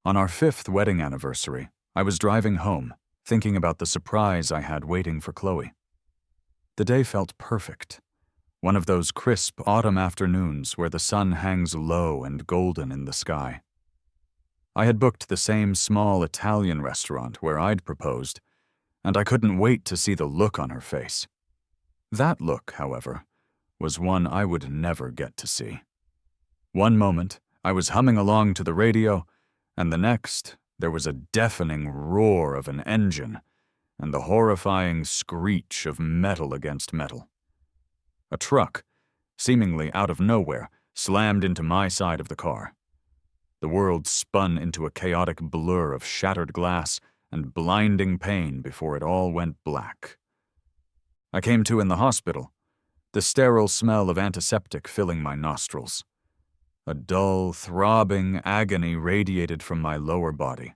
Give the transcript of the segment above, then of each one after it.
On our 5th wedding anniversary, I was driving home, thinking about the surprise I had waiting for Chloe. The day felt perfect. One of those crisp autumn afternoons where the sun hangs low and golden in the sky. I had booked the same small Italian restaurant where I'd proposed, and I couldn't wait to see the look on her face. That look, however, was one I would never get to see. One moment, I was humming along to the radio, and the next, there was a deafening roar of an engine and the horrifying screech of metal against metal. A truck, seemingly out of nowhere, slammed into my side of the car. The world spun into a chaotic blur of shattered glass and blinding pain before it all went black. I came to in the hospital, the sterile smell of antiseptic filling my nostrils. A dull, throbbing agony radiated from my lower body.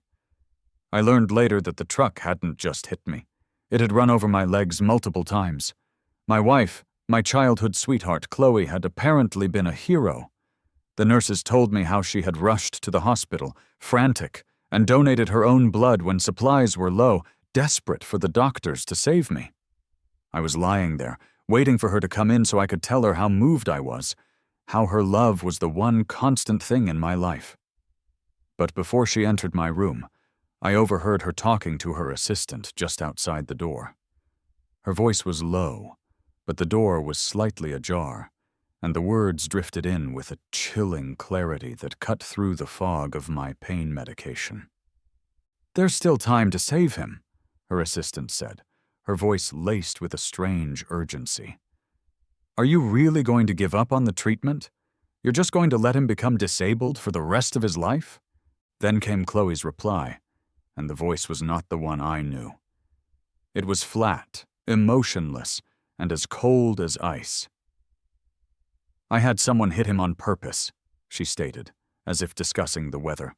I learned later that the truck hadn't just hit me. It had run over my legs multiple times. My wife, my childhood sweetheart, Chloe, had apparently been a hero. The nurses told me how she had rushed to the hospital, frantic, and donated her own blood when supplies were low, desperate for the doctors to save me. I was lying there, waiting for her to come in so I could tell her how moved I was, how her love was the one constant thing in my life. But before she entered my room, I overheard her talking to her assistant just outside the door. Her voice was low, but the door was slightly ajar, and the words drifted in with a chilling clarity that cut through the fog of my pain medication. "There's still time to save him," her assistant said, her voice laced with a strange urgency. "Are you really going to give up on the treatment? You're just going to let him become disabled for the rest of his life?" Then came Chloe's reply, and the voice was not the one I knew. It was flat, emotionless, and as cold as ice. "I had someone hit him on purpose," she stated, as if discussing the weather.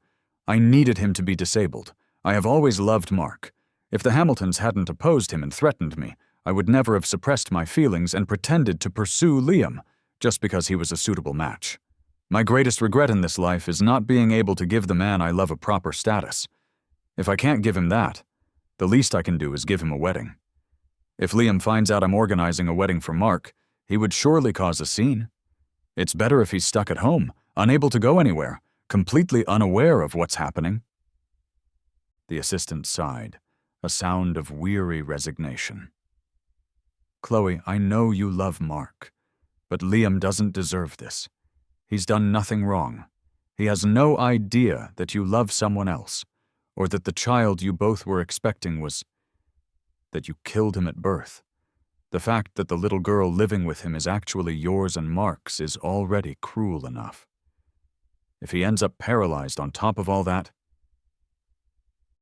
"I needed him to be disabled. I have always loved Mark. If the Hamiltons hadn't opposed him and threatened me, I would never have suppressed my feelings and pretended to pursue Liam, just because he was a suitable match. My greatest regret in this life is not being able to give the man I love a proper status. If I can't give him that, the least I can do is give him a wedding. If Liam finds out I'm organizing a wedding for Mark, he would surely cause a scene. It's better if he's stuck at home, unable to go anywhere, completely unaware of what's happening." The assistant sighed, a sound of weary resignation. "Chloe, I know you love Mark, but Liam doesn't deserve this. He's done nothing wrong. He has no idea that you love someone else, or that the child you both were expecting that you killed him at birth. The fact that the little girl living with him is actually yours and Mark's is already cruel enough. If he ends up paralyzed on top of all that—"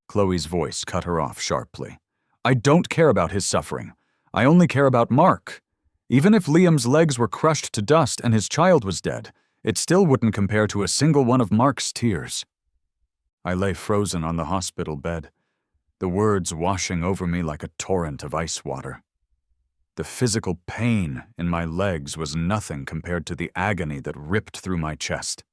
Chloe's voice cut her off sharply. "I don't care about his suffering. I only care about Mark. Even if Liam's legs were crushed to dust and his child was dead, it still wouldn't compare to a single one of Mark's tears." I lay frozen on the hospital bed, the words washing over me like a torrent of ice water. The physical pain in my legs was nothing compared to the agony that ripped through my chest.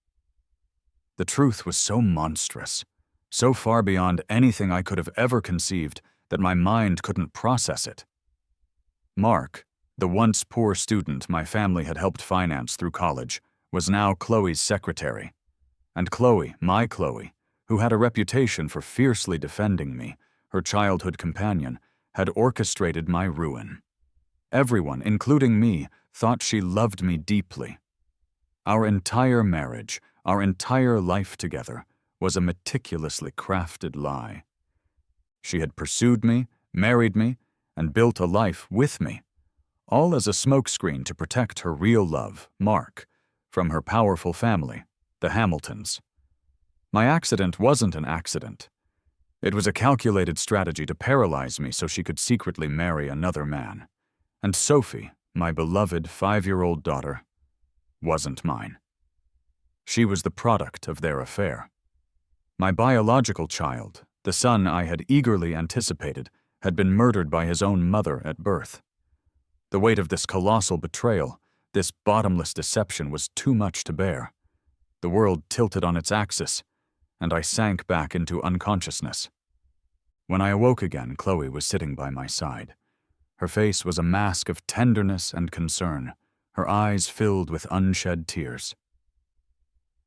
The truth was so monstrous, so far beyond anything I could have ever conceived, that my mind couldn't process it. Mark, the once poor student my family had helped finance through college, was now Chloe's secretary. And Chloe, my Chloe, who had a reputation for fiercely defending me, her childhood companion, had orchestrated my ruin. Everyone, including me, thought she loved me deeply. Our entire marriage, our entire life together, was a meticulously crafted lie. She had pursued me, married me, and built a life with me, all as a smokescreen to protect her real love, Mark, from her powerful family, the Hamiltons. My accident wasn't an accident. It was a calculated strategy to paralyze me so she could secretly marry another man. And Sophie, my beloved 5-year-old daughter, wasn't mine. She was the product of their affair. My biological child, the son I had eagerly anticipated, had been murdered by his own mother at birth. The weight of this colossal betrayal, this bottomless deception, was too much to bear. The world tilted on its axis, and I sank back into unconsciousness. When I awoke again, Chloe was sitting by my side. Her face was a mask of tenderness and concern, her eyes filled with unshed tears.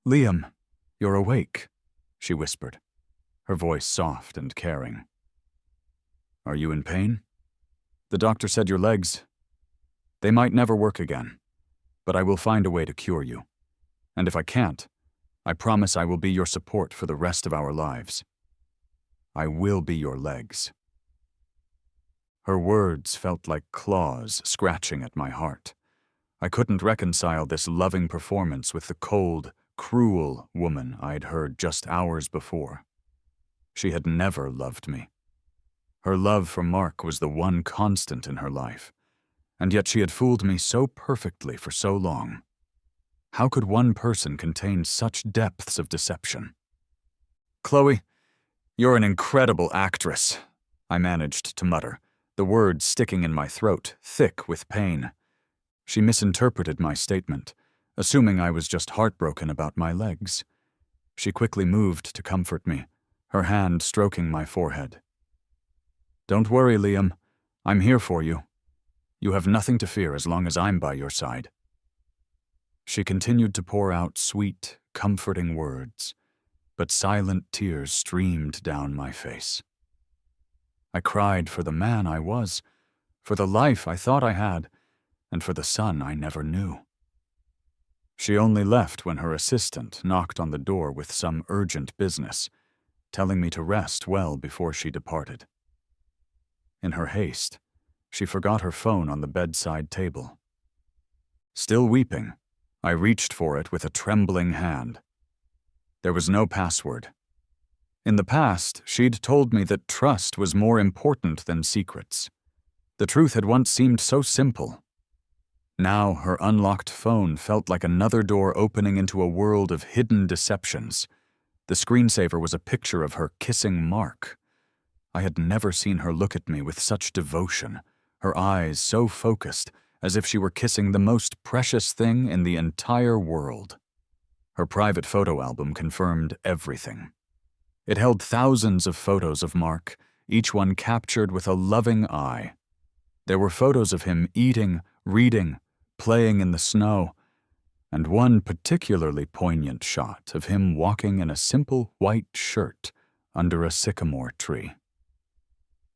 "Liam, you're awake," she whispered, her voice soft and caring. "Are you in pain? The doctor said your legs, they might never work again, but I will find a way to cure you. And if I can't, I promise I will be your support for the rest of our lives. I will be your legs." Her words felt like claws scratching at my heart. I couldn't reconcile this loving performance with the cold, cruel woman I'd heard just hours before. She had never loved me. Her love for Mark was the one constant in her life, and yet she had fooled me so perfectly for so long. How could one person contain such depths of deception? "Chloe, you're an incredible actress," I managed to mutter, the words sticking in my throat, thick with pain. She misinterpreted my statement, assuming I was just heartbroken about my legs. She quickly moved to comfort me, her hand stroking my forehead. "Don't worry, Liam. I'm here for you. You have nothing to fear as long as I'm by your side." She continued to pour out sweet, comforting words, but silent tears streamed down my face. I cried for the man I was, for the life I thought I had, and for the son I never knew. She only left when her assistant knocked on the door with some urgent business, telling me to rest well before she departed. In her haste, she forgot her phone on the bedside table. Still weeping, I reached for it with a trembling hand. There was no password. In the past, she'd told me that trust was more important than secrets. The truth had once seemed so simple. Now her unlocked phone felt like another door opening into a world of hidden deceptions. The screensaver was a picture of her kissing Mark. I had never seen her look at me with such devotion, her eyes so focused, as if she were kissing the most precious thing in the entire world. Her private photo album confirmed everything. It held thousands of photos of Mark, each one captured with a loving eye. There were photos of him eating, reading, playing in the snow, and one particularly poignant shot of him walking in a simple white shirt under a sycamore tree.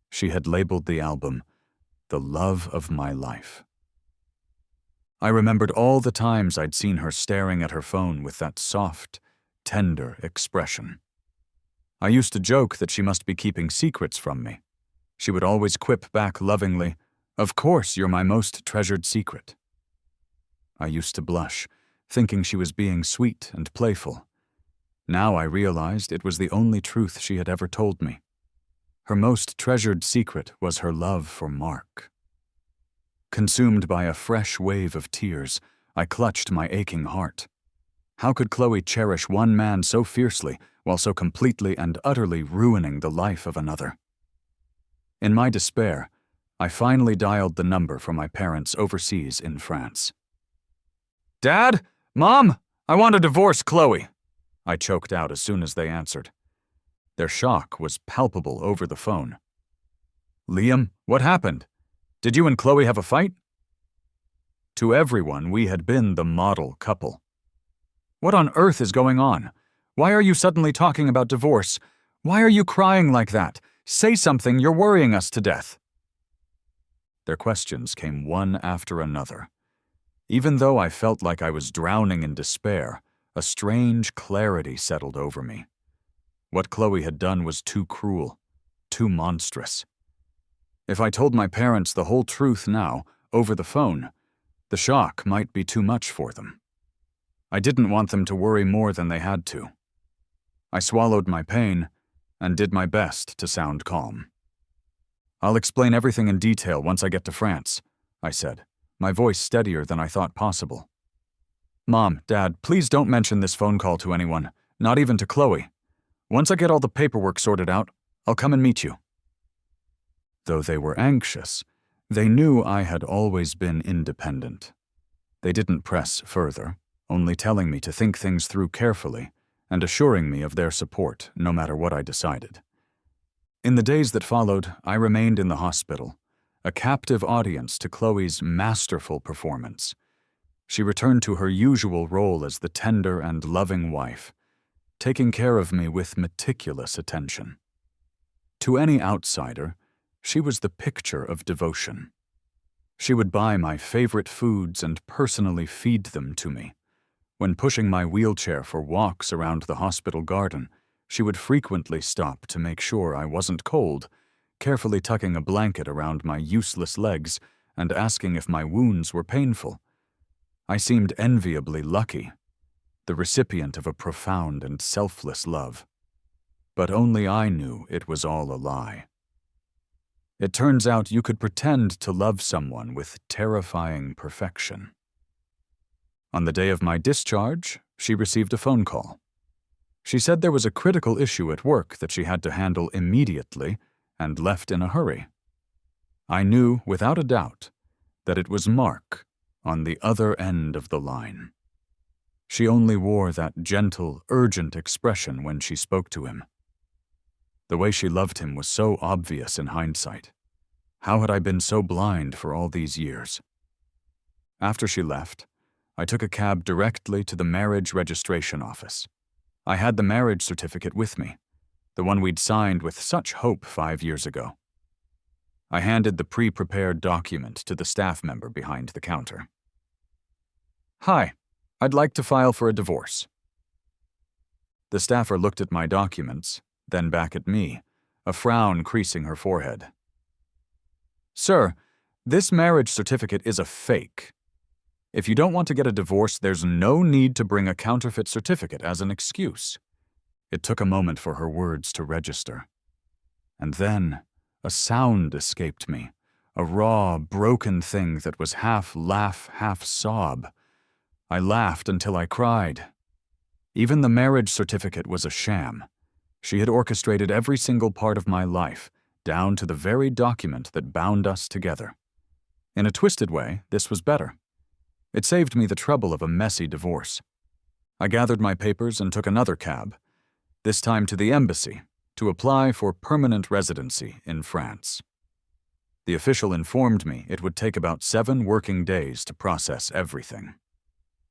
She had labeled the album, "The Love of My Life." I remembered all the times I'd seen her staring at her phone with that soft, tender expression. I used to joke that she must be keeping secrets from me. She would always quip back lovingly, "Of course you're my most treasured secret." I used to blush, thinking she was being sweet and playful. Now I realized it was the only truth she had ever told me. Her most treasured secret was her love for Mark. Consumed by a fresh wave of tears, I clutched my aching heart. How could Chloe cherish one man so fiercely while so completely and utterly ruining the life of another? In my despair, I finally dialed the number for my parents overseas in France. "Dad? Mom? I want to divorce Chloe," I choked out as soon as they answered. Their shock was palpable over the phone. "Liam, what happened? Did you and Chloe have a fight?" To everyone, we had been the model couple. "What on earth is going on? Why are you suddenly talking about divorce? Why are you crying like that? Say something, you're worrying us to death." Their questions came one after another. Even though I felt like I was drowning in despair, a strange clarity settled over me. What Chloe had done was too cruel, too monstrous. If I told my parents the whole truth now, over the phone, the shock might be too much for them. I didn't want them to worry more than they had to. I swallowed my pain and did my best to sound calm. "I'll explain everything in detail once I get to France," I said, my voice steadier than I thought possible. "Mom, Dad, please don't mention this phone call to anyone, not even to Chloe. Once I get all the paperwork sorted out, I'll come and meet you." Though they were anxious, they knew I had always been independent. They didn't press further, only telling me to think things through carefully and assuring me of their support no matter what I decided. In the days that followed, I remained in the hospital, a captive audience to Chloe's masterful performance. She returned to her usual role as the tender and loving wife, taking care of me with meticulous attention. To any outsider, she was the picture of devotion. She would buy my favorite foods and personally feed them to me. When pushing my wheelchair for walks around the hospital garden, she would frequently stop to make sure I wasn't cold, carefully tucking a blanket around my useless legs and asking if my wounds were painful. I seemed enviably lucky, the recipient of a profound and selfless love. But only I knew it was all a lie. It turns out you could pretend to love someone with terrifying perfection. On the day of my discharge, she received a phone call. She said there was a critical issue at work that she had to handle immediately and left in a hurry. I knew, without a doubt, that it was Mark on the other end of the line. She only wore that gentle, urgent expression when she spoke to him. The way she loved him was so obvious in hindsight. How had I been so blind for all these years? After she left, I took a cab directly to the marriage registration office. I had the marriage certificate with me, the one we'd signed with such hope 5 years ago. I handed the pre-prepared document to the staff member behind the counter. "Hi, I'd like to file for a divorce." The staffer looked at my documents, then back at me, a frown creasing her forehead. "Sir, this marriage certificate is a fake. If you don't want to get a divorce, there's no need to bring a counterfeit certificate as an excuse." It took a moment for her words to register. And then a sound escaped me, a raw, broken thing that was half laugh, half sob. I laughed until I cried. Even the marriage certificate was a sham. She had orchestrated every single part of my life, down to the very document that bound us together. In a twisted way, this was better. It saved me the trouble of a messy divorce. I gathered my papers and took another cab, this time to the embassy, to apply for permanent residency in France. The official informed me it would take about 7 working days to process everything.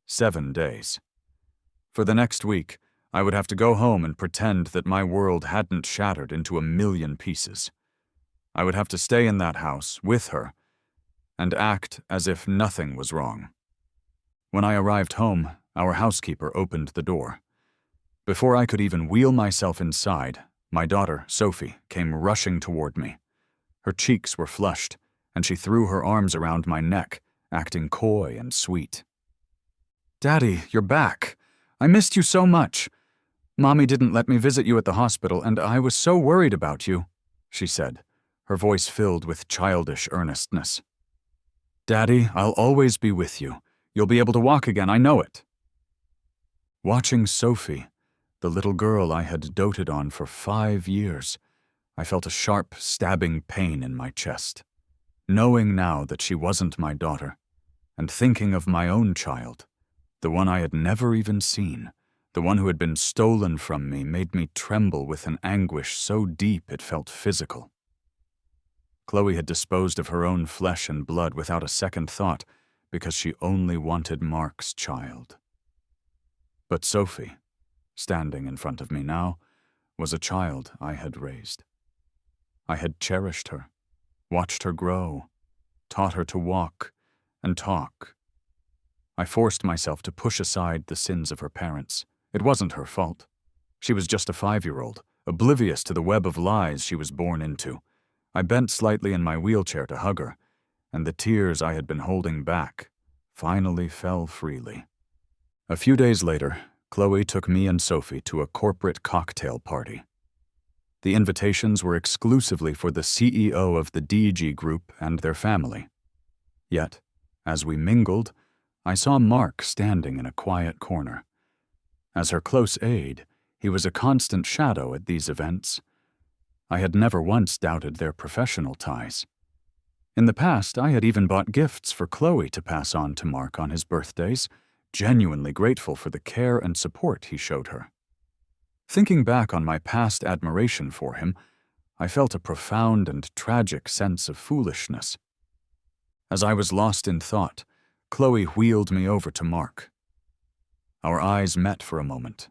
7 days. For the next week, I would have to go home and pretend that my world hadn't shattered into 1,000,000 pieces. I would have to stay in that house with her and act as if nothing was wrong. When I arrived home, our housekeeper opened the door. Before I could even wheel myself inside, my daughter, Sophie, came rushing toward me. Her cheeks were flushed, and she threw her arms around my neck, acting coy and sweet. "Daddy, you're back. I missed you so much. Mommy didn't let me visit you at the hospital, and I was so worried about you," she said, her voice filled with childish earnestness. "Daddy, I'll always be with you. You'll be able to walk again, I know it." Watching Sophie, the little girl I had doted on for 5 years, I felt a sharp, stabbing pain in my chest. Knowing now that she wasn't my daughter, and thinking of my own child, the one I had never even seen, the one who had been stolen from me, made me tremble with an anguish so deep it felt physical. Chloe had disposed of her own flesh and blood without a second thought, because she only wanted Mark's child. But Sophie, standing in front of me now, was a child I had raised. I had cherished her, watched her grow, taught her to walk and talk. I forced myself to push aside the sins of her parents. It wasn't her fault. She was just a 5-year-old, oblivious to the web of lies she was born into. I bent slightly in my wheelchair to hug her, and the tears I had been holding back finally fell freely. A few days later, Chloe took me and Sophie to a corporate cocktail party. The invitations were exclusively for the CEO of the DG Group and their family. Yet, as we mingled, I saw Mark standing in a quiet corner. As her close aide, he was a constant shadow at these events. I had never once doubted their professional ties. In the past, I had even bought gifts for Chloe to pass on to Mark on his birthdays, genuinely grateful for the care and support he showed her. Thinking back on my past admiration for him, I felt a profound and tragic sense of foolishness. As I was lost in thought, Chloe wheeled me over to Mark. Our eyes met for a moment,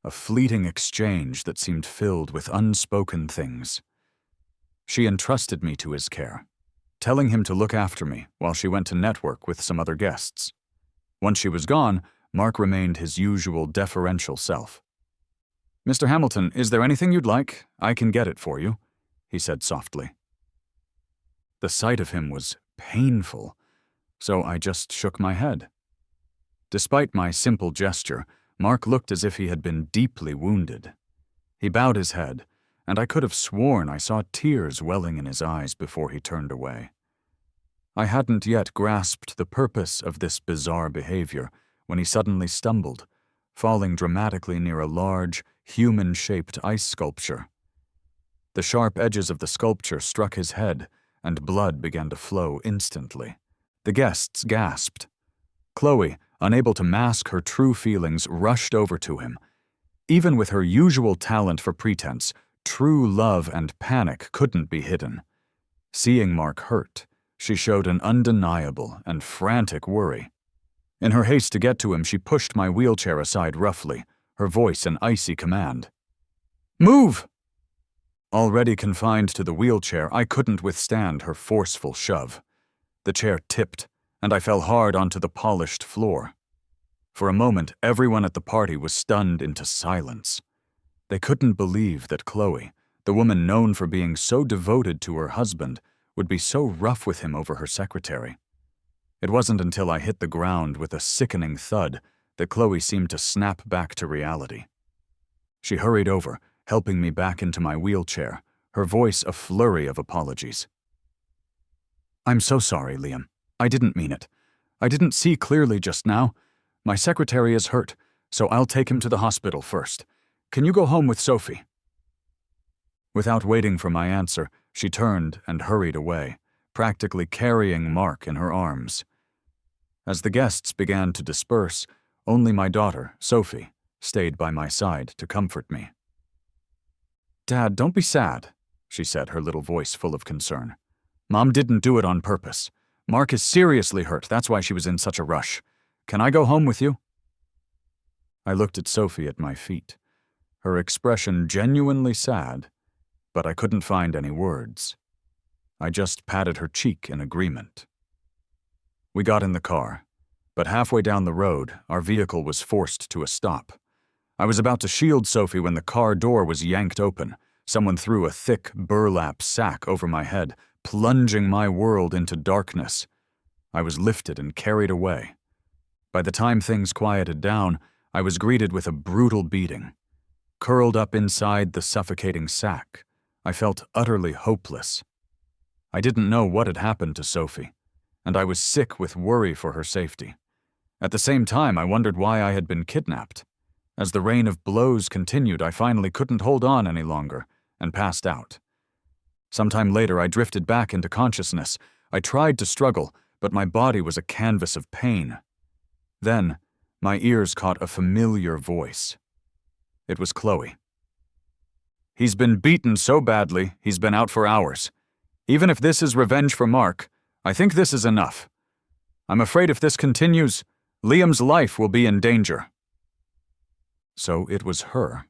a fleeting exchange that seemed filled with unspoken things. She entrusted me to his care, telling him to look after me while she went to network with some other guests. Once she was gone, Mark remained his usual deferential self. "Mr. Hamilton, is there anything you'd like? I can get it for you," he said softly. The sight of him was painful, so I just shook my head. Despite my simple gesture, Mark looked as if he had been deeply wounded. He bowed his head, and I could have sworn I saw tears welling in his eyes before he turned away. I hadn't yet grasped the purpose of this bizarre behavior when he suddenly stumbled, falling dramatically near a large, human-shaped ice sculpture. The sharp edges of the sculpture struck his head, and blood began to flow instantly. The guests gasped. Chloe, unable to mask her true feelings, rushed over to him. Even with her usual talent for pretense, true love and panic couldn't be hidden. Seeing Mark hurt, she showed an undeniable and frantic worry. In her haste to get to him, she pushed my wheelchair aside roughly, her voice an icy command. "Move!" Already confined to the wheelchair, I couldn't withstand her forceful shove. The chair tipped, and I fell hard onto the polished floor. For a moment, everyone at the party was stunned into silence. They couldn't believe that Chloe, the woman known for being so devoted to her husband, would be so rough with him over her secretary. It wasn't until I hit the ground with a sickening thud that Chloe seemed to snap back to reality. She hurried over, helping me back into my wheelchair, her voice a flurry of apologies. "I'm so sorry, Liam. I didn't mean it. I didn't see clearly just now. My secretary is hurt, so I'll take him to the hospital first. Can you go home with Sophie?" Without waiting for my answer, she turned and hurried away, practically carrying Mark in her arms. As the guests began to disperse, only my daughter, Sophie, stayed by my side to comfort me. "Dad, don't be sad," she said, her little voice full of concern. "Mom didn't do it on purpose. Mark is seriously hurt, that's why she was in such a rush. Can I go home with you?" I looked at Sophie at my feet, her expression genuinely sad, but I couldn't find any words. I just patted her cheek in agreement. We got in the car, but halfway down the road, our vehicle was forced to a stop. I was about to shield Sophie when the car door was yanked open. Someone threw a thick burlap sack over my head, plunging my world into darkness. I was lifted and carried away. By the time things quieted down, I was greeted with a brutal beating. Curled up inside the suffocating sack, I felt utterly hopeless. I didn't know what had happened to Sophie, and I was sick with worry for her safety. At the same time, I wondered why I had been kidnapped. As the rain of blows continued, I finally couldn't hold on any longer and passed out. Sometime later, I drifted back into consciousness. I tried to struggle, but my body was a canvas of pain. Then, my ears caught a familiar voice. It was Chloe. "He's been beaten so badly, he's been out for hours. Even if this is revenge for Mark, I think this is enough. I'm afraid if this continues, Liam's life will be in danger." So it was her.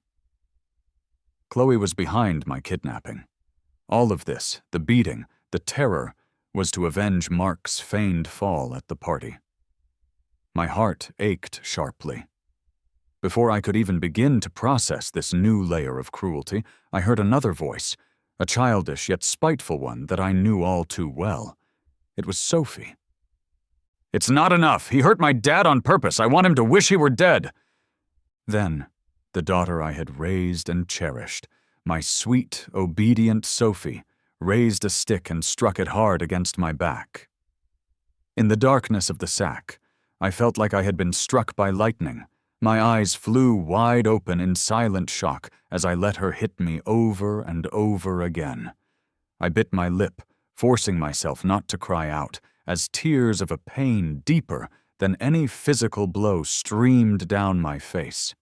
Chloe was behind my kidnapping. All of this, the beating, the terror, was to avenge Mark's feigned fall at the party. My heart ached sharply. Before I could even begin to process this new layer of cruelty, I heard another voice, a childish yet spiteful one that I knew all too well. It was Sophie. "It's not enough. He hurt my dad on purpose. I want him to wish he were dead." Then, the daughter I had raised and cherished, my sweet, obedient Sophie, raised a stick and struck it hard against my back. In the darkness of the sack, I felt like I had been struck by lightning. My eyes flew wide open in silent shock as I let her hit me over and over again. I bit my lip, forcing myself not to cry out, as tears of a pain deeper than any physical blow streamed down my face.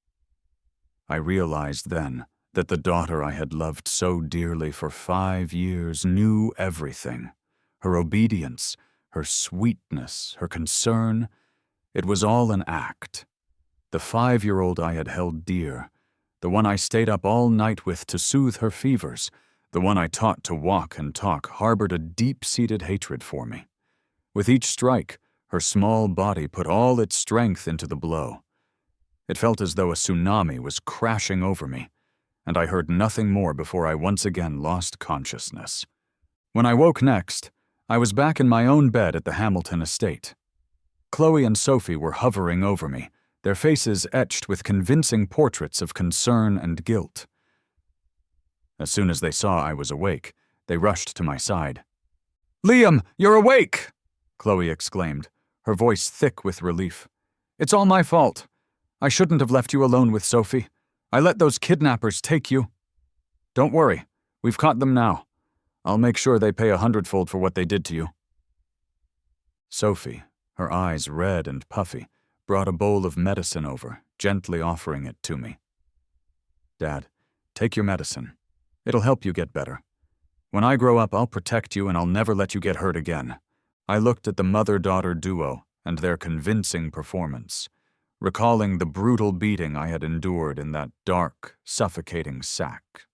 I realized then that the daughter I had loved so dearly for 5 years knew everything. Her obedience, her sweetness, her concern, it was all an act. The 5-year-old I had held dear, the one I stayed up all night with to soothe her fevers, the one I taught to walk and talk, harbored a deep-seated hatred for me. With each strike, her small body put all its strength into the blow. It felt as though a tsunami was crashing over me, and I heard nothing more before I once again lost consciousness. When I woke next, I was back in my own bed at the Hamilton estate. Chloe and Sophie were hovering over me, their faces etched with convincing portraits of concern and guilt. As soon as they saw I was awake, they rushed to my side. "Liam, you're awake!" Chloe exclaimed, her voice thick with relief. "It's all my fault. I shouldn't have left you alone with Sophie. I let those kidnappers take you. Don't worry, we've caught them now. I'll make sure they pay 100-fold for what they did to you." Sophie, her eyes red and puffy, brought a bowl of medicine over, gently offering it to me. "Dad, take your medicine. It'll help you get better. When I grow up, I'll protect you and I'll never let you get hurt again." I looked at the mother-daughter duo and their convincing performance, recalling the brutal beating I had endured in that dark, suffocating sack.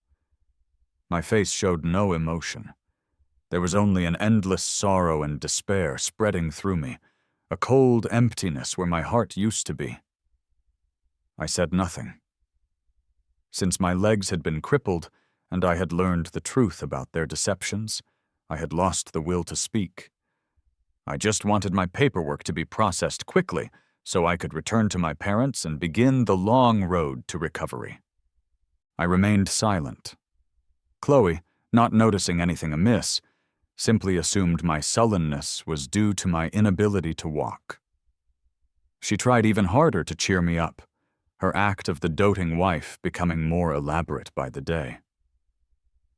My face showed no emotion. There was only an endless sorrow and despair spreading through me, a cold emptiness where my heart used to be. I said nothing. Since my legs had been crippled and I had learned the truth about their deceptions, I had lost the will to speak. I just wanted my paperwork to be processed quickly so I could return to my parents and begin the long road to recovery. I remained silent. Chloe, not noticing anything amiss, simply assumed my sullenness was due to my inability to walk. She tried even harder to cheer me up, her act of the doting wife becoming more elaborate by the day.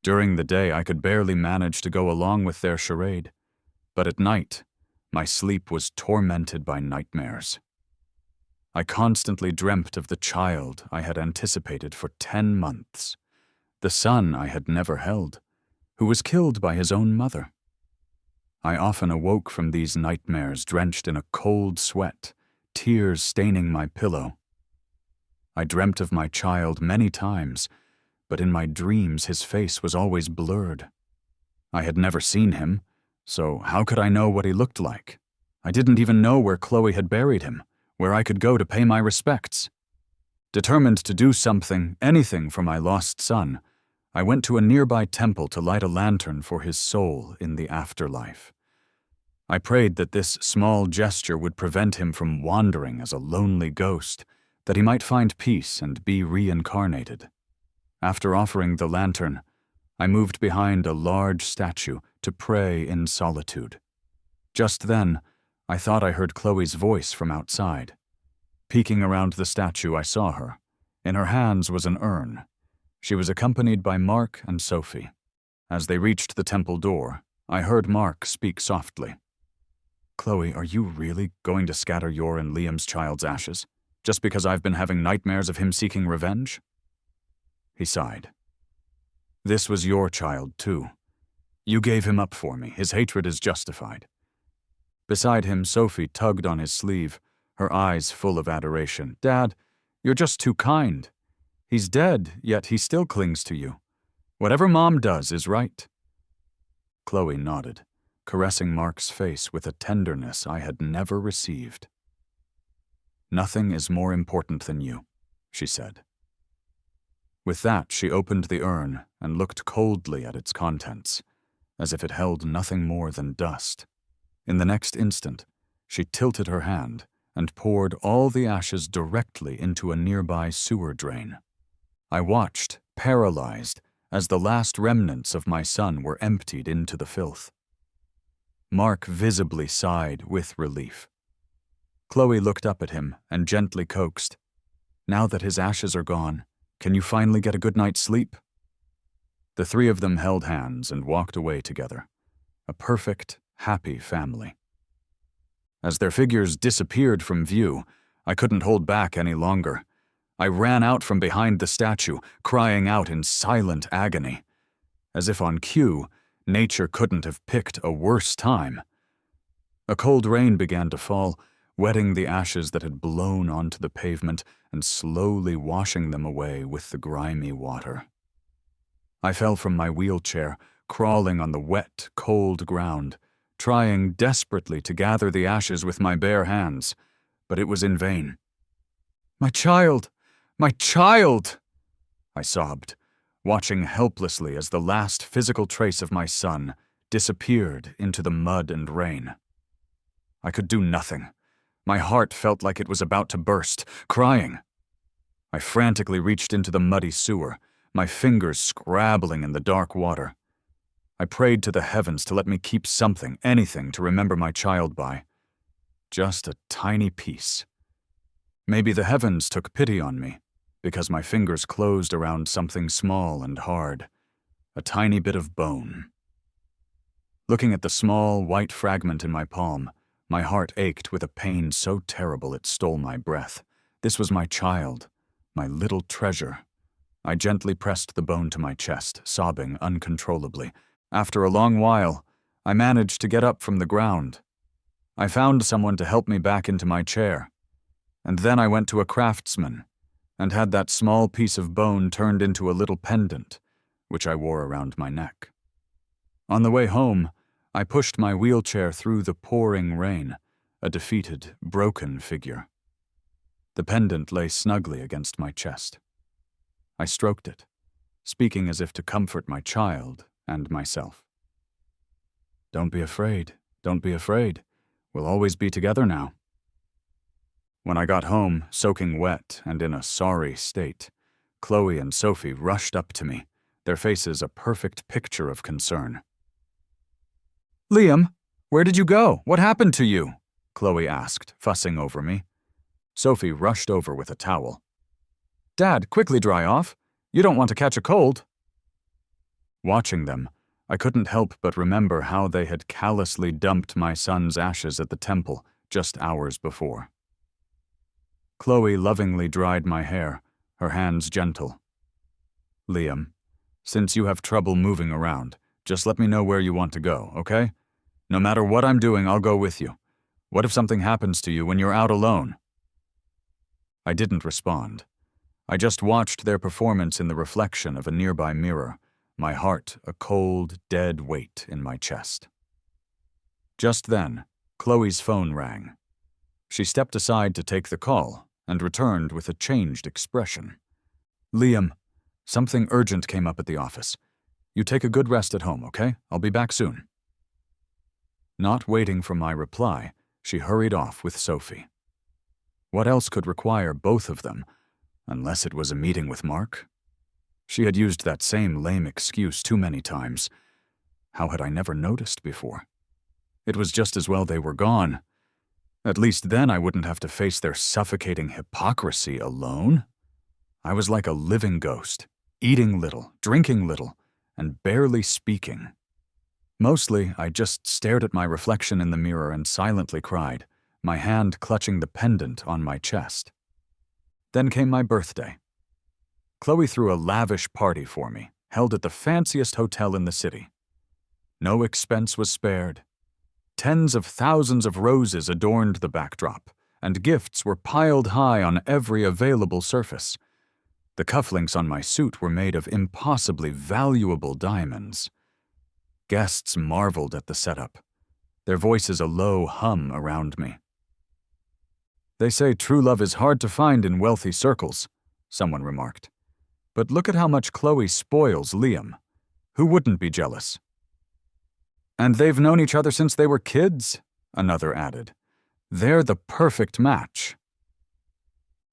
During the day, I could barely manage to go along with their charade, but at night, my sleep was tormented by nightmares. I constantly dreamt of the child I had anticipated for 10 months, the son I had never held, who was killed by his own mother. I often awoke from these nightmares drenched in a cold sweat, tears staining my pillow. I dreamt of my child many times, but in my dreams his face was always blurred. I had never seen him, so how could I know what he looked like? I didn't even know where Chloe had buried him, where I could go to pay my respects. Determined to do something, anything for my lost son, I went to a nearby temple to light a lantern for his soul in the afterlife. I prayed that this small gesture would prevent him from wandering as a lonely ghost, that he might find peace and be reincarnated. After offering the lantern, I moved behind a large statue to pray in solitude. Just then, I thought I heard Chloe's voice from outside. Peeking around the statue, I saw her. In her hands was an urn. She was accompanied by Mark and Sophie. As they reached the temple door, I heard Mark speak softly. "Chloe, are you really going to scatter your and Liam's child's ashes, just because I've been having nightmares of him seeking revenge?" He sighed. "This was your child, too. You gave him up for me. His hatred is justified." Beside him, Sophie tugged on his sleeve, her eyes full of adoration. "Dad, you're just too kind. He's dead, yet he still clings to you. Whatever Mom does is right." Chloe nodded, caressing Mark's face with a tenderness I had never received. "Nothing is more important than you," she said. With that, she opened the urn and looked coldly at its contents, as if it held nothing more than dust. In the next instant, she tilted her hand and poured all the ashes directly into a nearby sewer drain. I watched, paralyzed, as the last remnants of my son were emptied into the filth. Mark visibly sighed with relief. Chloe looked up at him and gently coaxed, "Now that his ashes are gone, can you finally get a good night's sleep?" The three of them held hands and walked away together, a perfect, happy family. As their figures disappeared from view, I couldn't hold back any longer. I ran out from behind the statue, crying out in silent agony. As if on cue, nature couldn't have picked a worse time. A cold rain began to fall, wetting the ashes that had blown onto the pavement and slowly washing them away with the grimy water. I fell from my wheelchair, crawling on the wet, cold ground, trying desperately to gather the ashes with my bare hands, but it was in vain. "My child! My child!" I sobbed, watching helplessly as the last physical trace of my son disappeared into the mud and rain. I could do nothing. My heart felt like it was about to burst, crying. I frantically reached into the muddy sewer, my fingers scrabbling in the dark water. I prayed to the heavens to let me keep something, anything, to remember my child by. Just a tiny piece. Maybe the heavens took pity on me, because my fingers closed around something small and hard, a tiny bit of bone. Looking at the small, white fragment in my palm, my heart ached with a pain so terrible it stole my breath. This was my child, my little treasure. I gently pressed the bone to my chest, sobbing uncontrollably. After a long while, I managed to get up from the ground. I found someone to help me back into my chair, and then I went to a craftsman and had that small piece of bone turned into a little pendant, which I wore around my neck. On the way home, I pushed my wheelchair through the pouring rain, a defeated, broken figure. The pendant lay snugly against my chest. I stroked it, speaking as if to comfort my child and myself. "Don't be afraid, don't be afraid. We'll always be together now." When I got home, soaking wet and in a sorry state, Chloe and Sophie rushed up to me, their faces a perfect picture of concern. "Liam, where did you go? What happened to you?" Chloe asked, fussing over me. Sophie rushed over with a towel. "Dad, quickly dry off. You don't want to catch a cold." Watching them, I couldn't help but remember how they had callously dumped my son's ashes at the temple just hours before. Chloe lovingly dried my hair, her hands gentle. "Liam, since you have trouble moving around, just let me know where you want to go, okay? No matter what I'm doing, I'll go with you. What if something happens to you when you're out alone?" I didn't respond. I just watched their performance in the reflection of a nearby mirror, my heart a cold, dead weight in my chest. Just then, Chloe's phone rang. She stepped aside to take the call and returned with a changed expression. "Liam, something urgent came up at the office. You take a good rest at home, okay? I'll be back soon." Not waiting for my reply, she hurried off with Sophie. What else could require both of them, unless it was a meeting with Mark? She had used that same lame excuse too many times. How had I never noticed before? It was just as well they were gone. At least then I wouldn't have to face their suffocating hypocrisy alone. I was like a living ghost, eating little, drinking little, and barely speaking. Mostly, I just stared at my reflection in the mirror and silently cried, my hand clutching the pendant on my chest. Then came my birthday. Chloe threw a lavish party for me, held at the fanciest hotel in the city. No expense was spared. Tens of thousands of roses adorned the backdrop, and gifts were piled high on every available surface. The cufflinks on my suit were made of impossibly valuable diamonds. Guests marveled at the setup, their voices a low hum around me. "They say true love is hard to find in wealthy circles," someone remarked. "But look at how much Chloe spoils Liam. Who wouldn't be jealous?" "And they've known each other since they were kids," another added. "They're the perfect match."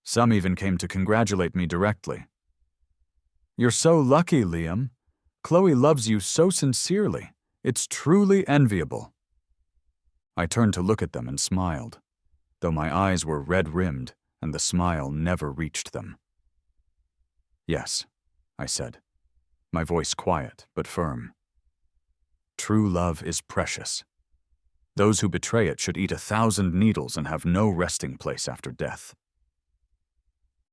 Some even came to congratulate me directly. "You're so lucky, Liam. Chloe loves you so sincerely. It's truly enviable." I turned to look at them and smiled, though my eyes were red-rimmed and the smile never reached them. "Yes," I said, my voice quiet but firm. "True love is precious. Those who betray it should eat 1,000 needles and have no resting place after death."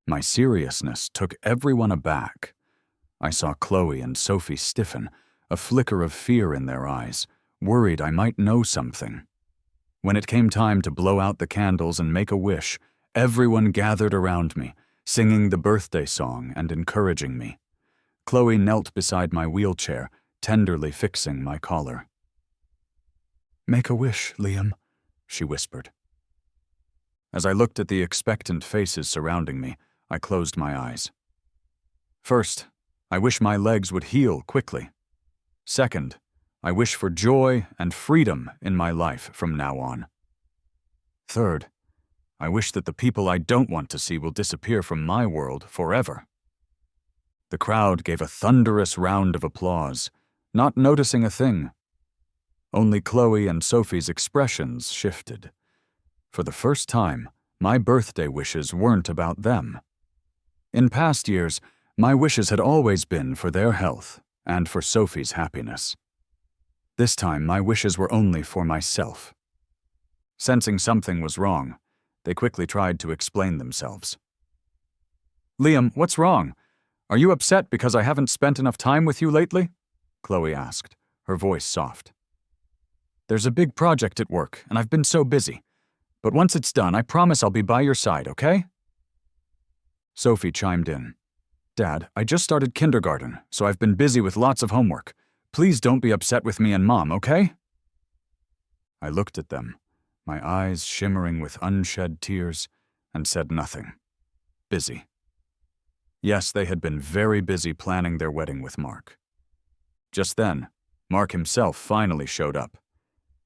My seriousness took everyone aback. I saw Chloe and Sophie stiffen, a flicker of fear in their eyes, worried I might know something. When it came time to blow out the candles and make a wish, everyone gathered around me, singing the birthday song and encouraging me. Chloe knelt beside my wheelchair, tenderly fixing my collar. "Make a wish, Liam," she whispered. As I looked at the expectant faces surrounding me, I closed my eyes. First, I wish my legs would heal quickly. Second, I wish for joy and freedom in my life from now on. Third, I wish that the people I don't want to see will disappear from my world forever. The crowd gave a thunderous round of applause, not noticing a thing. Only Chloe and Sophie's expressions shifted. For the first time, my birthday wishes weren't about them. In past years, my wishes had always been for their health and for Sophie's happiness. This time, my wishes were only for myself. Sensing something was wrong, they quickly tried to explain themselves. "Liam, what's wrong? Are you upset because I haven't spent enough time with you lately?" Chloe asked, her voice soft. "There's a big project at work, and I've been so busy. But once it's done, I promise I'll be by your side, okay?" Sophie chimed in. "Dad, I just started kindergarten, so I've been busy with lots of homework. Please don't be upset with me and Mom, okay?" I looked at them, my eyes shimmering with unshed tears, and said nothing. Busy. Yes, they had been very busy planning their wedding with Mark. Just then, Mark himself finally showed up.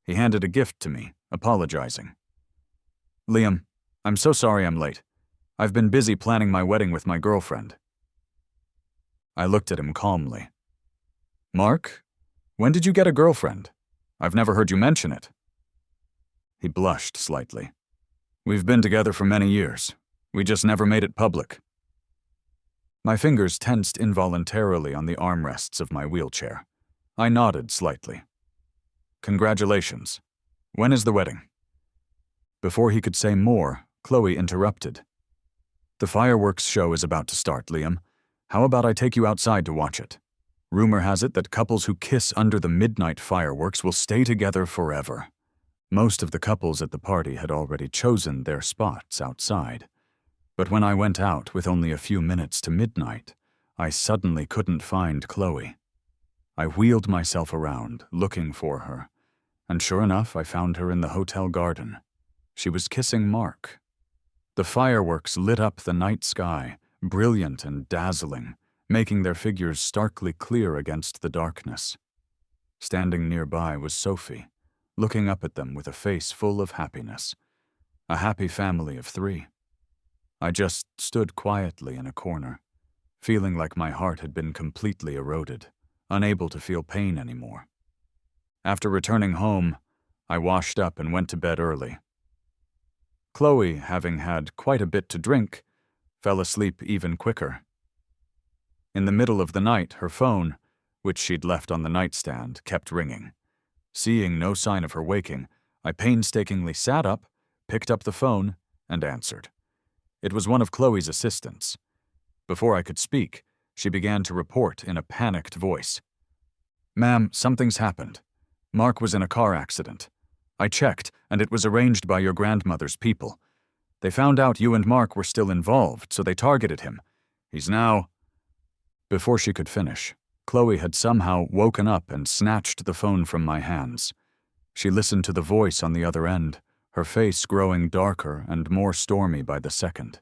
He handed a gift to me, apologizing. "Liam, I'm so sorry I'm late. I've been busy planning my wedding with my girlfriend." I looked at him calmly. "Mark, when did you get a girlfriend? I've never heard you mention it." He blushed slightly. "We've been together for many years. We just never made it public." My fingers tensed involuntarily on the armrests of my wheelchair. I nodded slightly. "Congratulations. When is the wedding?" Before he could say more, Chloe interrupted. "The fireworks show is about to start, Liam. How about I take you outside to watch it? Rumor has it that couples who kiss under the midnight fireworks will stay together forever." Most of the couples at the party had already chosen their spots outside. But when I went out with only a few minutes to midnight, I suddenly couldn't find Chloe. I wheeled myself around, looking for her, and sure enough, I found her in the hotel garden. She was kissing Mark. The fireworks lit up the night sky, brilliant and dazzling, making their figures starkly clear against the darkness. Standing nearby was Sophie, looking up at them with a face full of happiness. A happy family of 3. I just stood quietly in a corner, feeling like my heart had been completely eroded, unable to feel pain anymore. After returning home, I washed up and went to bed early. Chloe, having had quite a bit to drink, fell asleep even quicker. In the middle of the night, her phone, which she'd left on the nightstand, kept ringing. Seeing no sign of her waking, I painstakingly sat up, picked up the phone, and answered. It was one of Chloe's assistants. Before I could speak, she began to report in a panicked voice. "Ma'am, something's happened. Mark was in a car accident. I checked, and it was arranged by your grandmother's people. They found out you and Mark were still involved, so they targeted him. He's now—" Before she could finish, Chloe had somehow woken up and snatched the phone from my hands. She listened to the voice on the other end, her face growing darker and more stormy by the second.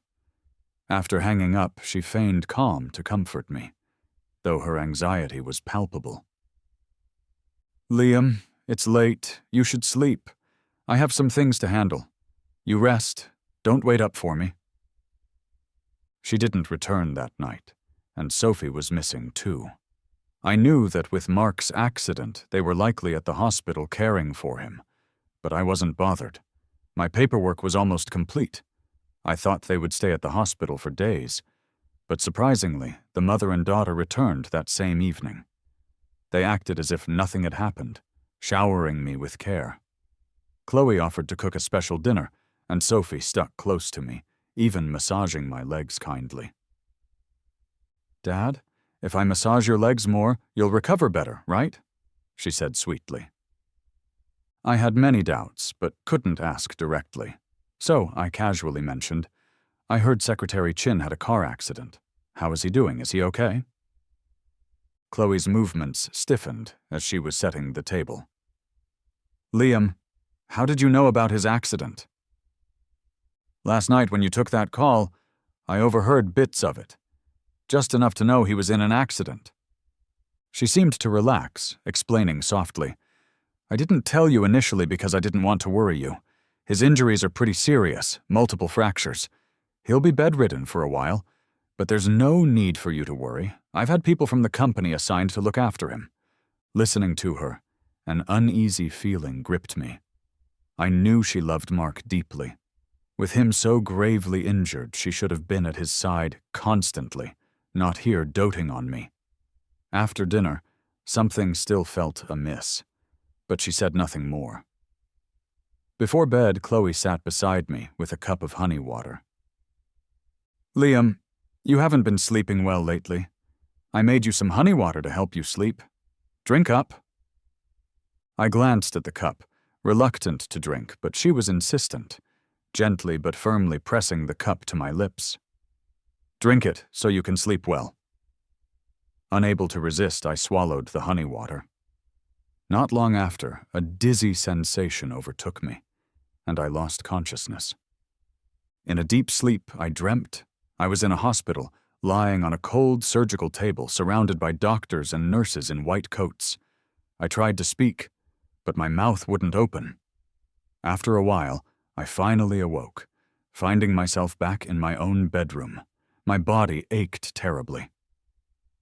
After hanging up, she feigned calm to comfort me, though her anxiety was palpable. "Liam, it's late. You should sleep. I have some things to handle. You rest. Don't wait up for me." She didn't return that night, and Sophie was missing too. I knew that with Mark's accident, they were likely at the hospital caring for him, but I wasn't bothered. My paperwork was almost complete. I thought they would stay at the hospital for days, but surprisingly, the mother and daughter returned that same evening. They acted as if nothing had happened, showering me with care. Chloe offered to cook a special dinner, and Sophie stuck close to me, even massaging my legs kindly. "Dad, if I massage your legs more, you'll recover better, right?" she said sweetly. I had many doubts, but couldn't ask directly. So I casually mentioned, "I heard Secretary Chin had a car accident. How is he doing? Is he okay?" Chloe's movements stiffened as she was setting the table. "Liam, how did you know about his accident?" "Last night when you took that call, I overheard bits of it. Just enough to know he was in an accident." She seemed to relax, explaining softly, "I didn't tell you initially because I didn't want to worry you. His injuries are pretty serious, multiple fractures. He'll be bedridden for a while, but there's no need for you to worry. I've had people from the company assigned to look after him." Listening to her, an uneasy feeling gripped me. I knew she loved Mark deeply. With him so gravely injured, she should have been at his side constantly, not here doting on me. After dinner, something still felt amiss, but she said nothing more. Before bed, Chloe sat beside me with a cup of honey water. "Liam, you haven't been sleeping well lately. I made you some honey water to help you sleep. Drink up." I glanced at the cup, reluctant to drink, but she was insistent, gently but firmly pressing the cup to my lips. "Drink it so you can sleep well." Unable to resist, I swallowed the honey water. Not long after, a dizzy sensation overtook me, and I lost consciousness. In a deep sleep, I dreamt I was in a hospital, lying on a cold surgical table surrounded by doctors and nurses in white coats. I tried to speak, but my mouth wouldn't open. After a while, I finally awoke, finding myself back in my own bedroom. My body ached terribly.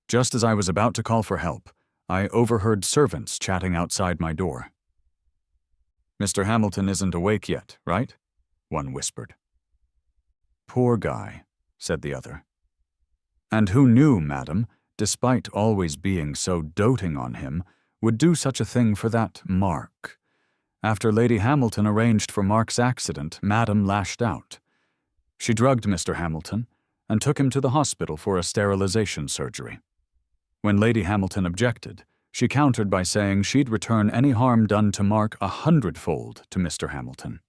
Just as I was about to call for help, I overheard servants chatting outside my door. "Mr. Hamilton isn't awake yet, right?" one whispered. "Poor guy," said the other. "And who knew, madam, despite always being so doting on him, would do such a thing for that Mark? After Lady Hamilton arranged for Mark's accident, madam lashed out. She drugged Mr. Hamilton and took him to the hospital for a sterilization surgery. When Lady Hamilton objected, she countered by saying she'd return any harm done to Mark 100-fold to Mr. Hamilton.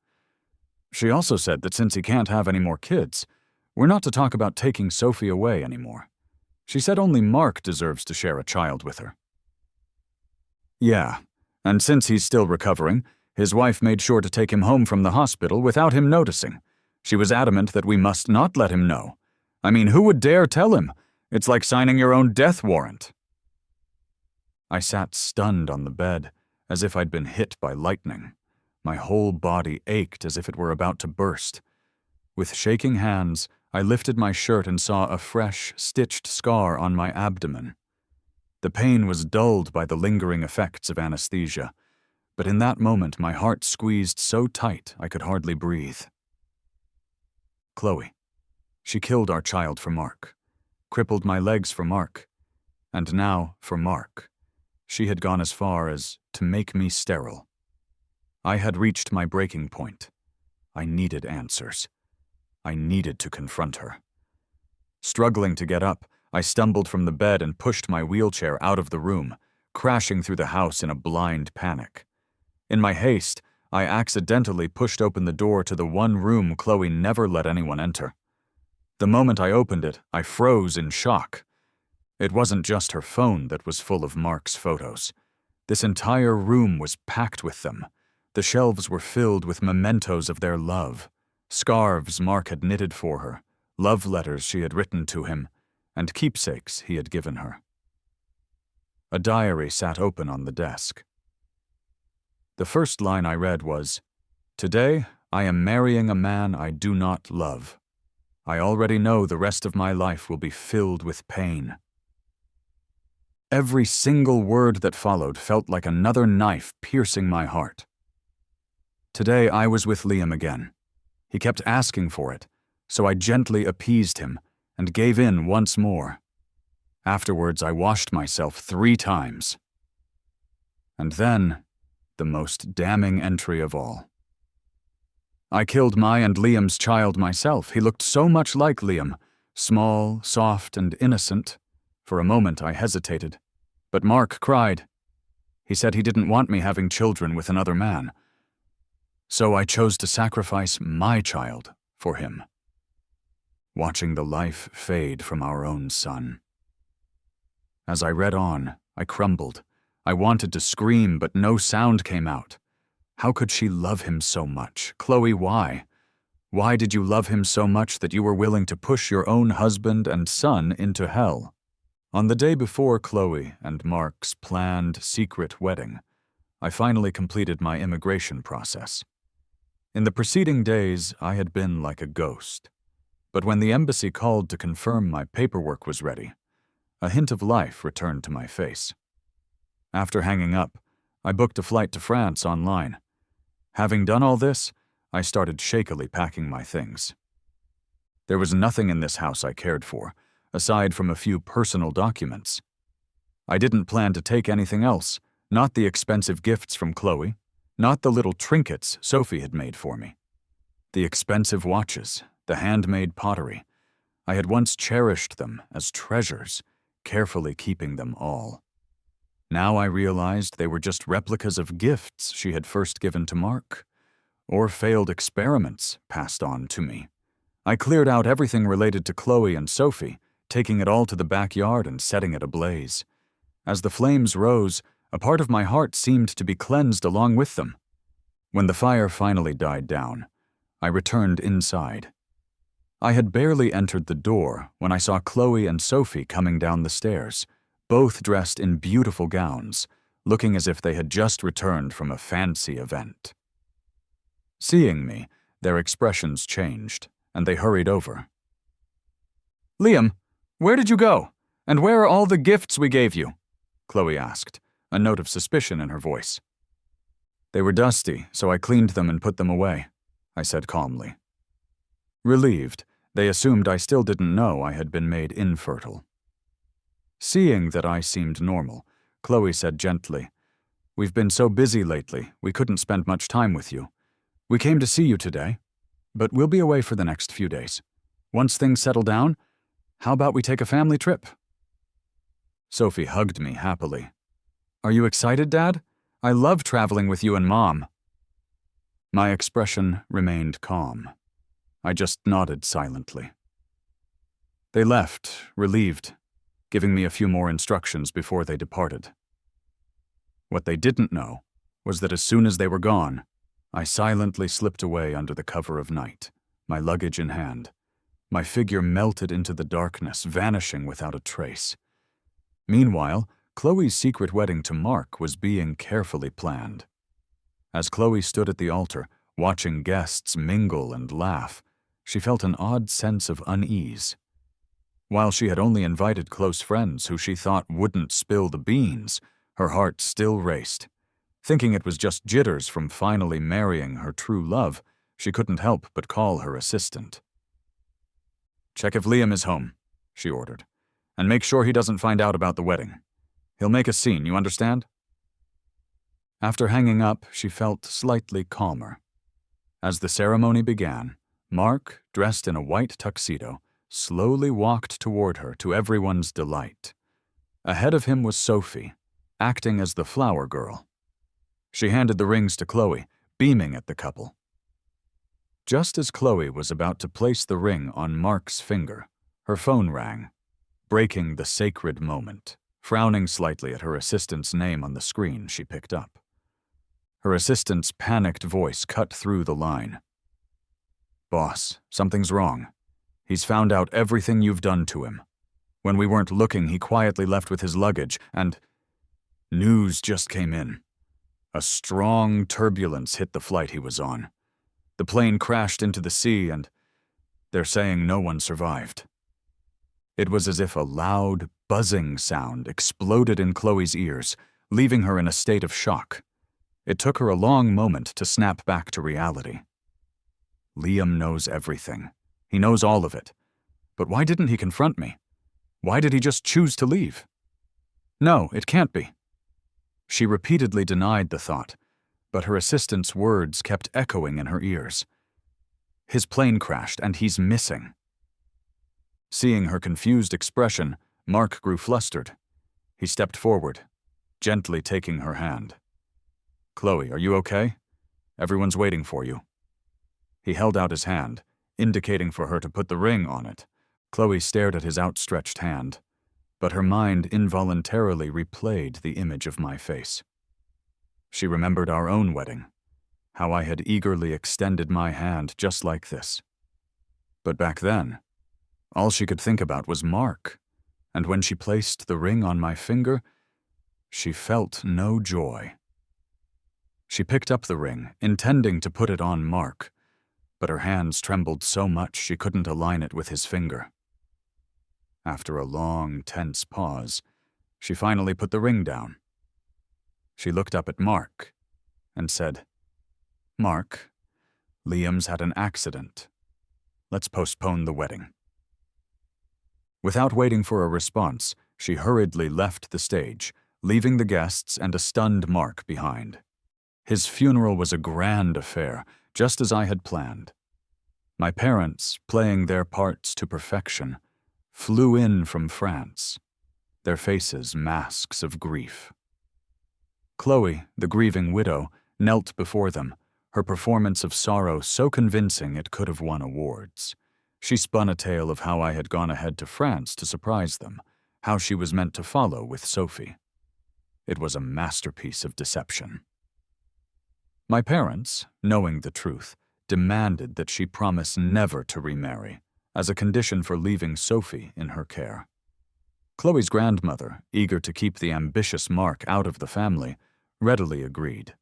She also said that since he can't have any more kids, we're not to talk about taking Sophie away anymore. She said only Mark deserves to share a child with her." "Yeah, and since he's still recovering, his wife made sure to take him home from the hospital without him noticing. She was adamant that we must not let him know. I mean, who would dare tell him? It's like signing your own death warrant." I sat stunned on the bed, as if I'd been hit by lightning. My whole body ached as if it were about to burst. With shaking hands, I lifted my shirt and saw a fresh, stitched scar on my abdomen. The pain was dulled by the lingering effects of anesthesia, but in that moment my heart squeezed so tight I could hardly breathe. Chloe. She killed our child for Mark, crippled my legs for Mark, and now for Mark. She had gone as far as to make me sterile. I had reached my breaking point. I needed answers. I needed to confront her. Struggling to get up, I stumbled from the bed and pushed my wheelchair out of the room, crashing through the house in a blind panic. In my haste, I accidentally pushed open the door to the one room Chloe never let anyone enter. The moment I opened it, I froze in shock. It wasn't just her phone that was full of Mark's photos. This entire room was packed with them. The shelves were filled with mementos of their love. Scarves Mark had knitted for her, love letters she had written to him, and keepsakes he had given her. A diary sat open on the desk. The first line I read was, "Today, I am marrying a man I do not love. I already know the rest of my life will be filled with pain." Every single word that followed felt like another knife piercing my heart. Today I was with Liam again. He kept asking for it, so I gently appeased him and gave in once more. Afterwards, I washed myself 3 times. And then, the most damning entry of all. I killed my and Liam's child myself. He looked so much like Liam, small, soft, and innocent. For a moment I hesitated, but Mark cried. He said he didn't want me having children with another man. So I chose to sacrifice my child for him. Watching the life fade from our own son. As I read on, I crumbled. I wanted to scream, but no sound came out. How could she love him so much? Chloe, why? Why did you love him so much that you were willing to push your own husband and son into hell? On the day before Chloe and Mark's planned secret wedding, I finally completed my immigration process. In the preceding days, I had been like a ghost. But when the embassy called to confirm my paperwork was ready, a hint of life returned to my face. After hanging up, I booked a flight to France online. Having done all this, I started shakily packing my things. There was nothing in this house I cared for, aside from a few personal documents. I didn't plan to take anything else, not the expensive gifts from Chloe, not the little trinkets Sophie had made for me. The expensive watches, the handmade pottery. I had once cherished them as treasures, carefully keeping them all. Now I realized they were just replicas of gifts she had first given to Mark, or failed experiments passed on to me. I cleared out everything related to Chloe and Sophie, taking it all to the backyard and setting it ablaze. As the flames rose, a part of my heart seemed to be cleansed along with them. When the fire finally died down, I returned inside. I had barely entered the door when I saw Chloe and Sophie coming down the stairs, both dressed in beautiful gowns, looking as if they had just returned from a fancy event. Seeing me, their expressions changed, and they hurried over. "Liam, where did you go? And where are all the gifts we gave you?" Chloe asked, a note of suspicion in her voice. "They were dusty, so I cleaned them and put them away," I said calmly. Relieved, they assumed I still didn't know I had been made infertile. Seeing that I seemed normal, Chloe said gently, "We've been so busy lately, we couldn't spend much time with you. We came to see you today, but we'll be away for the next few days. Once things settle down, how about we take a family trip?" Sophie hugged me happily. "Are you excited, Dad? I love traveling with you and Mom." My expression remained calm. I just nodded silently. They left, relieved, giving me a few more instructions before they departed. What they didn't know was that as soon as they were gone, I silently slipped away under the cover of night, my luggage in hand. My figure melted into the darkness, vanishing without a trace. Meanwhile, Chloe's secret wedding to Mark was being carefully planned. As Chloe stood at the altar, watching guests mingle and laugh, she felt an odd sense of unease. While she had only invited close friends who she thought wouldn't spill the beans, her heart still raced. Thinking it was just jitters from finally marrying her true love, she couldn't help but call her assistant. "Check if Liam is home," she ordered, "and make sure he doesn't find out about the wedding. He'll make a scene, you understand?" After hanging up, she felt slightly calmer. As the ceremony began, Mark, dressed in a white tuxedo, slowly walked toward her to everyone's delight. Ahead of him was Sophie, acting as the flower girl. She handed the rings to Chloe, beaming at the couple. Just as Chloe was about to place the ring on Mark's finger, her phone rang, breaking the sacred moment. Frowning slightly at her assistant's name on the screen, she picked up. Her assistant's panicked voice cut through the line. "Boss, something's wrong. He's found out everything you've done to him. When we weren't looking, he quietly left with his luggage, and news just came in. A strong turbulence hit the flight he was on. The plane crashed into the sea, and they're saying no one survived." It was as if a loud, buzzing sound exploded in Chloe's ears, leaving her in a state of shock. It took her a long moment to snap back to reality. Liam knows everything. He knows all of it. But why didn't he confront me? Why did he just choose to leave? No, it can't be. She repeatedly denied the thought, but her assistant's words kept echoing in her ears. His plane crashed and he's missing." Seeing her confused expression, Mark grew flustered. He stepped forward, gently taking her hand. "Chloe, are you okay? Everyone's waiting for you." He held out his hand, indicating for her to put the ring on it. Chloe stared at his outstretched hand, but her mind involuntarily replayed the image of my face. She remembered our own wedding, how I had eagerly extended my hand just like this. But back then, all she could think about was Mark, and when she placed the ring on my finger, she felt no joy. She picked up the ring, intending to put it on Mark, but her hands trembled so much she couldn't align it with his finger. After a long, tense pause, she finally put the ring down. She looked up at Mark and said, "Mark, Liam's had an accident. Let's postpone the wedding." Without waiting for a response, she hurriedly left the stage, leaving the guests and a stunned Mark behind. His funeral was a grand affair, just as I had planned. My parents, playing their parts to perfection, flew in from France, their faces masks of grief. Chloe, the grieving widow, knelt before them, her performance of sorrow so convincing it could have won awards. She spun a tale of how I had gone ahead to France to surprise them, how she was meant to follow with Sophie. It was a masterpiece of deception. My parents, knowing the truth, demanded that she promise never to remarry, as a condition for leaving Sophie in her care. Chloe's grandmother, eager to keep the ambitious Mark out of the family, readily agreed.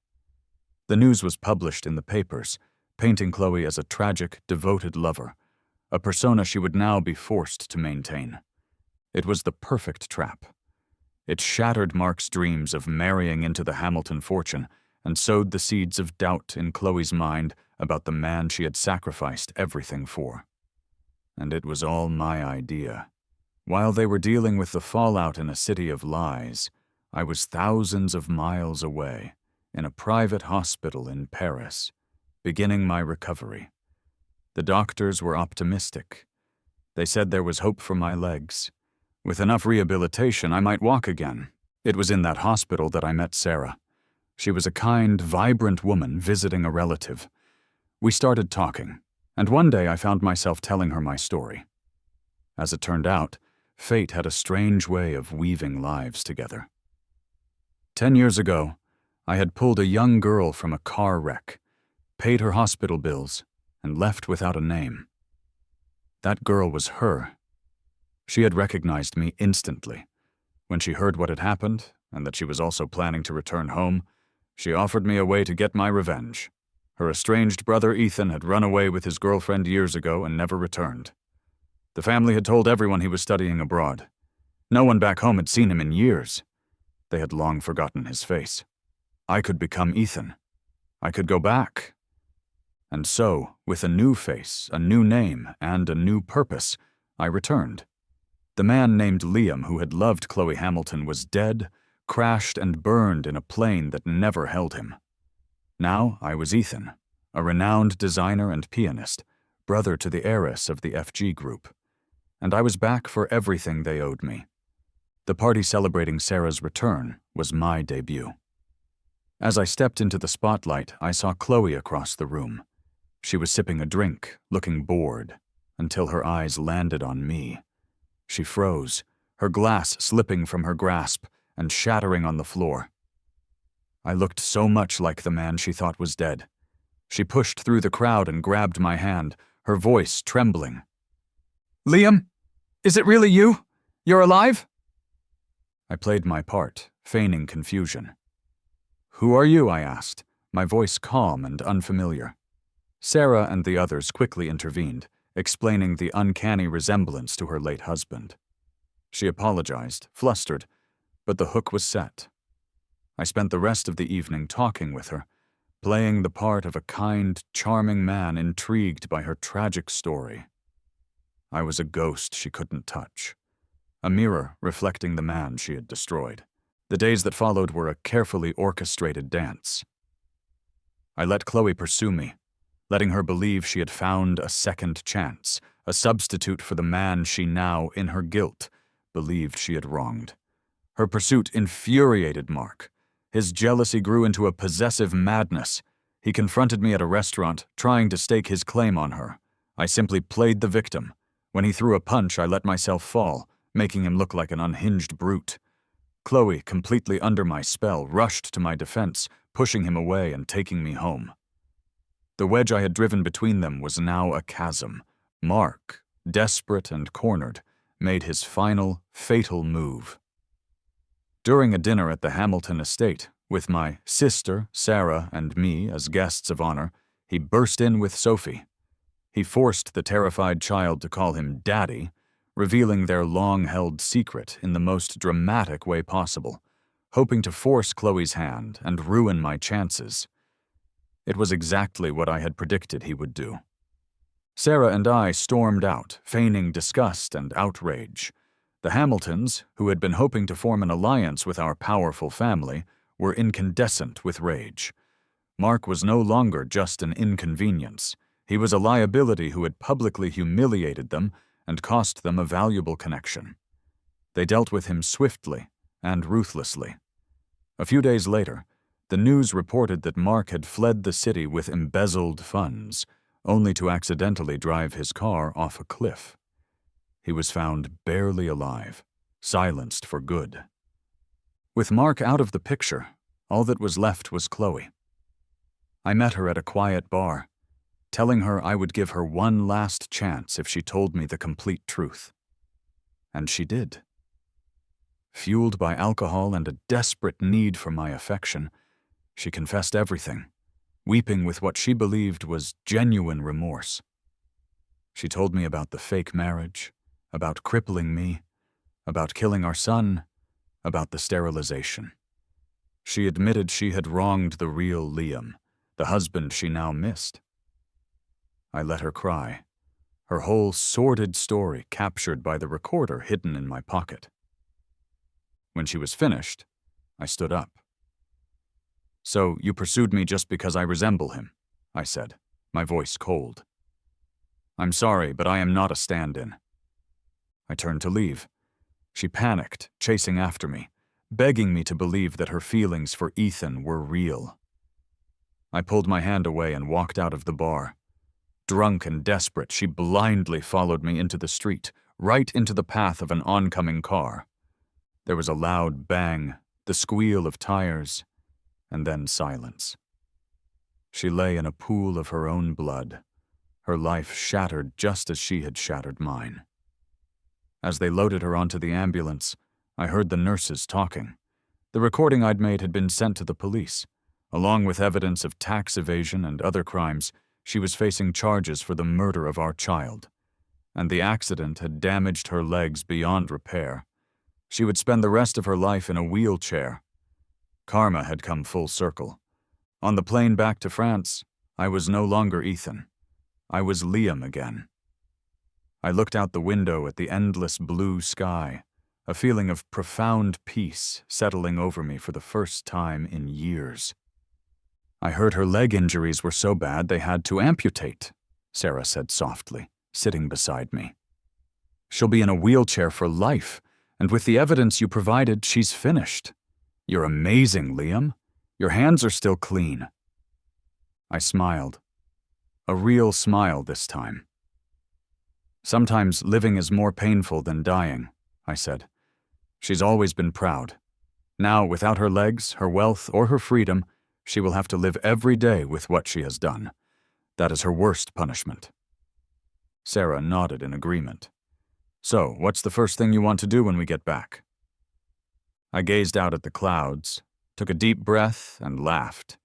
The news was published in the papers, painting Chloe as a tragic, devoted lover, a persona she would now be forced to maintain. It was the perfect trap. It shattered Mark's dreams of marrying into the Hamilton fortune and sowed the seeds of doubt in Chloe's mind about the man she had sacrificed everything for. And it was all my idea. While they were dealing with the fallout in a city of lies, I was thousands of miles away, in a private hospital in Paris, beginning my recovery. The doctors were optimistic. They said there was hope for my legs. With enough rehabilitation, I might walk again. It was in that hospital that I met Sarah. She was a kind, vibrant woman visiting a relative. We started talking, and one day I found myself telling her my story. As it turned out, fate had a strange way of weaving lives together. 10 years ago, I had pulled a young girl from a car wreck, paid her hospital bills, and left without a name. That girl was her. She had recognized me instantly. When she heard what had happened, and that she was also planning to return home, she offered me a way to get my revenge. Her estranged brother Ethan had run away with his girlfriend years ago and never returned. The family had told everyone he was studying abroad. No one back home had seen him in years. They had long forgotten his face. I could become Ethan. I could go back. And so, with a new face, a new name, and a new purpose, I returned. The man named Liam who had loved Chloe Hamilton was dead, crashed and burned in a plane that never held him. Now I was Ethan, a renowned designer and pianist, brother to the heiress of the FG group. And I was back for everything they owed me. The party celebrating Sarah's return was my debut. As I stepped into the spotlight, I saw Chloe across the room. She was sipping a drink, looking bored, until her eyes landed on me. She froze, her glass slipping from her grasp and shattering on the floor. I looked so much like the man she thought was dead. She pushed through the crowd and grabbed my hand, her voice trembling. "Liam, is it really you? You're alive?" I played my part, feigning confusion. "Who are you?" I asked, my voice calm and unfamiliar. Sarah and the others quickly intervened, explaining the uncanny resemblance to her late husband. She apologized, flustered, but the hook was set. I spent the rest of the evening talking with her, playing the part of a kind, charming man intrigued by her tragic story. I was a ghost she couldn't touch, a mirror reflecting the man she had destroyed. The days that followed were a carefully orchestrated dance. I let Chloe pursue me. letting her believe she had found a second chance, a substitute for the man she now, in her guilt, believed she had wronged. Her pursuit infuriated Mark. His jealousy grew into a possessive madness. He confronted me at a restaurant, trying to stake his claim on her. I simply played the victim. When he threw a punch, I let myself fall, making him look like an unhinged brute. Chloe, completely under my spell, rushed to my defense, pushing him away and taking me home. The wedge I had driven between them was now a chasm. Mark, desperate and cornered, made his final, fatal move. During a dinner at the Hamilton estate, with my sister, Sarah, and me as guests of honor, he burst in with Sophie. He forced the terrified child to call him Daddy, revealing their long-held secret in the most dramatic way possible, hoping to force Chloe's hand and ruin my chances. It was exactly what I had predicted he would do. Sarah and I stormed out, feigning disgust and outrage. The Hamiltons, who had been hoping to form an alliance with our powerful family, were incandescent with rage. Mark was no longer just an inconvenience. He was a liability who had publicly humiliated them and cost them a valuable connection. They dealt with him swiftly and ruthlessly. A few days later, the news reported that Mark had fled the city with embezzled funds, only to accidentally drive his car off a cliff. He was found barely alive, silenced for good. With Mark out of the picture, all that was left was Chloe. I met her at a quiet bar, telling her I would give her one last chance if she told me the complete truth. And she did. Fueled by alcohol and a desperate need for my affection, she confessed everything, weeping with what she believed was genuine remorse. She told me about the fake marriage, about crippling me, about killing our son, about the sterilization. She admitted she had wronged the real Liam, the husband she now missed. I let her cry, her whole sordid story captured by the recorder hidden in my pocket. When she was finished, I stood up. "So you pursued me just because I resemble him," I said, my voice cold. "I'm sorry, but I am not a stand-in." I turned to leave. She panicked, chasing after me, begging me to believe that her feelings for Ethan were real. I pulled my hand away and walked out of the bar. Drunk and desperate, she blindly followed me into the street, right into the path of an oncoming car. There was a loud bang, the squeal of tires, and then silence. She lay in a pool of her own blood, her life shattered just as she had shattered mine. As they loaded her onto the ambulance, I heard the nurses talking. The recording I'd made had been sent to the police. Along with evidence of tax evasion and other crimes, she was facing charges for the murder of our child. And the accident had damaged her legs beyond repair. She would spend the rest of her life in a wheelchair. Karma had come full circle. On the plane back to France, I was no longer Ethan. I was Liam again. I looked out the window at the endless blue sky, a feeling of profound peace settling over me for the first time in years. "I heard her leg injuries were so bad they had to amputate," Sarah said softly, sitting beside me. "She'll be in a wheelchair for life, and with the evidence you provided, she's finished. You're amazing, Liam. Your hands are still clean." I smiled. A real smile this time. "Sometimes living is more painful than dying," I said. "She's always been proud. Now, without her legs, her wealth, or her freedom, she will have to live every day with what she has done. That is her worst punishment." Sarah nodded in agreement. "So, what's the first thing you want to do when we get back?" I gazed out at the clouds, took a deep breath, and laughed.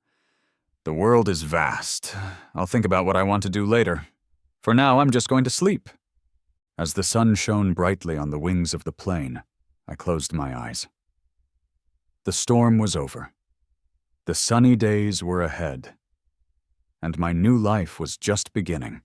"The world is vast. I'll think about what I want to do later. For now, I'm just going to sleep." As the sun shone brightly on the wings of the plane, I closed my eyes. The storm was over. The sunny days were ahead. And my new life was just beginning.